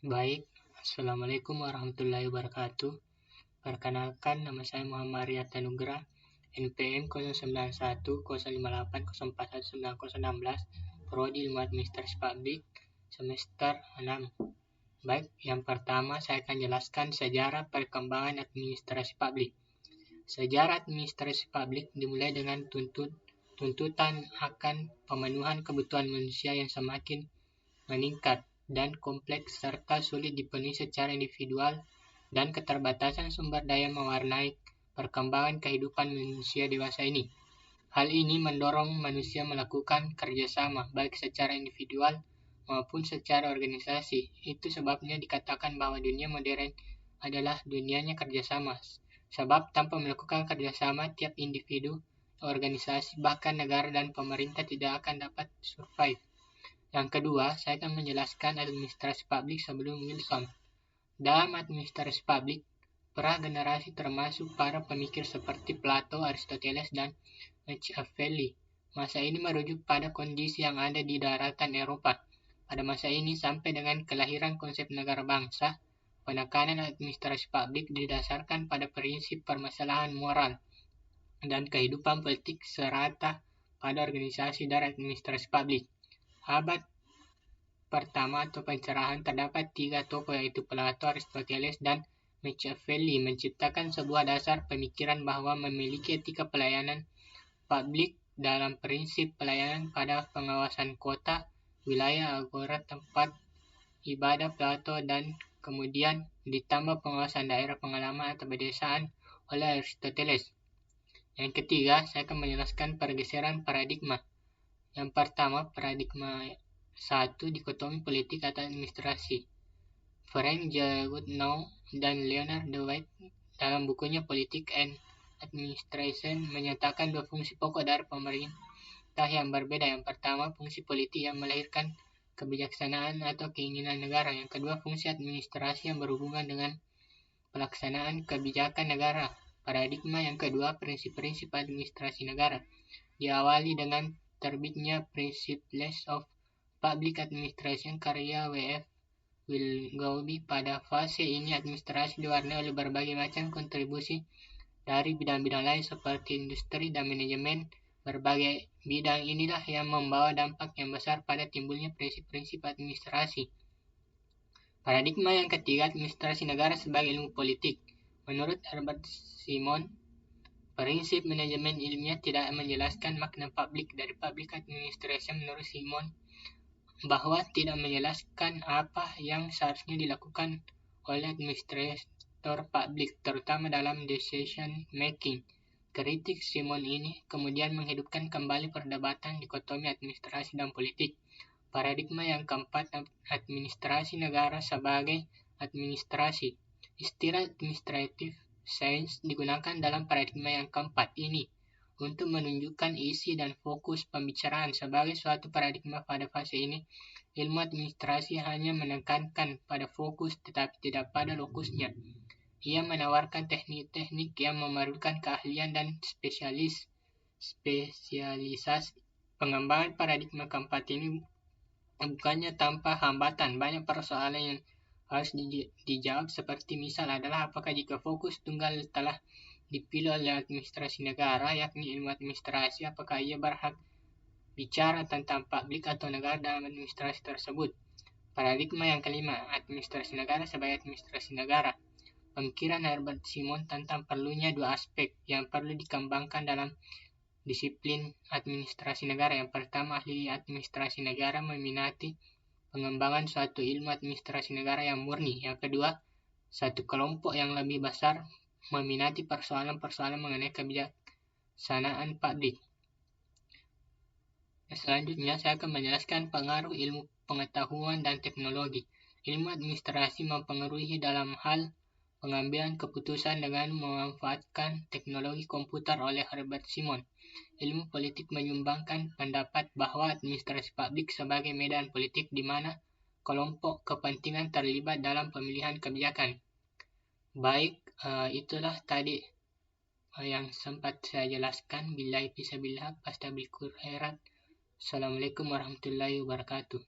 Baik, Assalamualaikum warahmatullahi wabarakatuh. Perkenalkan, nama saya Muhammad Riyad Tanugrah, NPM 091 058 041 Prodi Ilmu Administrasi Publik, semester 6. Baik, yang pertama saya akan jelaskan sejarah perkembangan administrasi publik. Sejarah administrasi publik dimulai dengan tuntutan akan pemenuhan kebutuhan manusia yang semakin meningkat dan kompleks serta sulit dipenuhi secara individual, dan keterbatasan sumber daya mewarnai perkembangan kehidupan manusia dewasa ini. Hal ini mendorong manusia melakukan kerjasama baik secara individual maupun secara organisasi. Itu sebabnya dikatakan bahwa dunia modern adalah dunianya kerjasama. Sebab tanpa melakukan kerjasama, tiap individu, organisasi, bahkan negara dan pemerintah tidak akan dapat survive. Yang kedua, saya akan menjelaskan administrasi publik sebelum Wilson. Dalam administrasi publik, pra-generasi termasuk para pemikir seperti Plato, Aristoteles, dan Machiavelli. Masa ini merujuk pada kondisi yang ada di daratan Eropa. Pada masa ini, sampai dengan kelahiran konsep negara bangsa, penekanan administrasi publik didasarkan pada prinsip permasalahan moral dan kehidupan politik serata pada organisasi dan administrasi publik. Abad pertama atau pencerahan terdapat 3 tokoh yaitu Plato, Aristoteles, dan Machiavelli menciptakan sebuah dasar pemikiran bahwa memiliki etika pelayanan publik dalam prinsip pelayanan pada pengawasan kota, wilayah, agora, tempat ibadah Plato, dan kemudian ditambah pengawasan daerah pengalaman atau pedesaan oleh Aristoteles. Yang ketiga, saya akan menjelaskan pergeseran paradigma. Yang pertama, paradigma 1, dikotomi politik atau administrasi. Frank J. Goodnow dan Leonard Dwight dalam bukunya Politics and Administration menyatakan dua fungsi pokok dari pemerintah yang berbeda. Yang pertama, fungsi politik yang melahirkan kebijaksanaan atau keinginan negara. Yang kedua, fungsi administrasi yang berhubungan dengan pelaksanaan kebijakan negara. Paradigma yang kedua, prinsip-prinsip administrasi negara, diawali dengan terbitnya Principles of Public Administration karya W.F. Willoughby. Pada fase ini, administrasi diwarnai oleh berbagai macam kontribusi dari bidang-bidang lain seperti industri dan manajemen. Berbagai bidang inilah yang membawa dampak yang besar pada timbulnya prinsip-prinsip administrasi. Paradigma yang ketiga, administrasi negara sebagai ilmu politik. Menurut Herbert Simon, prinsip manajemen ilmiah tidak menjelaskan makna publik dari public administration. Menurut Simon, bahwa tidak menjelaskan apa yang seharusnya dilakukan oleh administrator publik, terutama dalam decision making. Kritik Simon ini kemudian menghidupkan kembali perdebatan dikotomi administrasi dan politik. Paradigma yang keempat, administrasi negara sebagai administrasi. Istilah administrative science digunakan dalam paradigma yang keempat ini untuk menunjukkan isi dan fokus pembicaraan. Sebagai suatu paradigma pada fase ini, ilmu administrasi hanya menekankan pada fokus tetapi tidak pada lokusnya. Ia menawarkan teknik-teknik yang memerlukan keahlian dan spesialisasi. Pengembangan paradigma keempat ini bukannya tanpa hambatan. Banyak persoalan yang harus dijawab, seperti misal adalah apakah jika fokus tunggal telah dipilih oleh administrasi negara, yakni ilmu administrasi, apakah ia berhak bicara tentang publik atau negara dalam administrasi tersebut. Paradigma yang kelima, administrasi negara sebagai administrasi negara. Pemikiran Herbert Simon tentang perlunya dua aspek yang perlu dikembangkan dalam disiplin administrasi negara. Yang pertama, ahli administrasi negara meminati pengembangan suatu ilmu administrasi negara yang murni. Yang kedua, satu kelompok yang lebih besar meminati persoalan-persoalan mengenai kebijaksanaan publik. Selanjutnya, saya akan menjelaskan pengaruh ilmu pengetahuan dan teknologi. Ilmu administrasi mempengaruhi dalam hal pengambilan keputusan dengan memanfaatkan teknologi komputer oleh Herbert Simon. Ilmu politik menyumbangkan pendapat bahwa administrasi publik sebagai medan politik di mana kelompok kepentingan terlibat dalam pemilihan kebijakan. Baik, itulah tadi yang sempat saya jelaskan. Billahi fisabilillah, fastabiqul khairat. Assalamualaikum warahmatullahi wabarakatuh.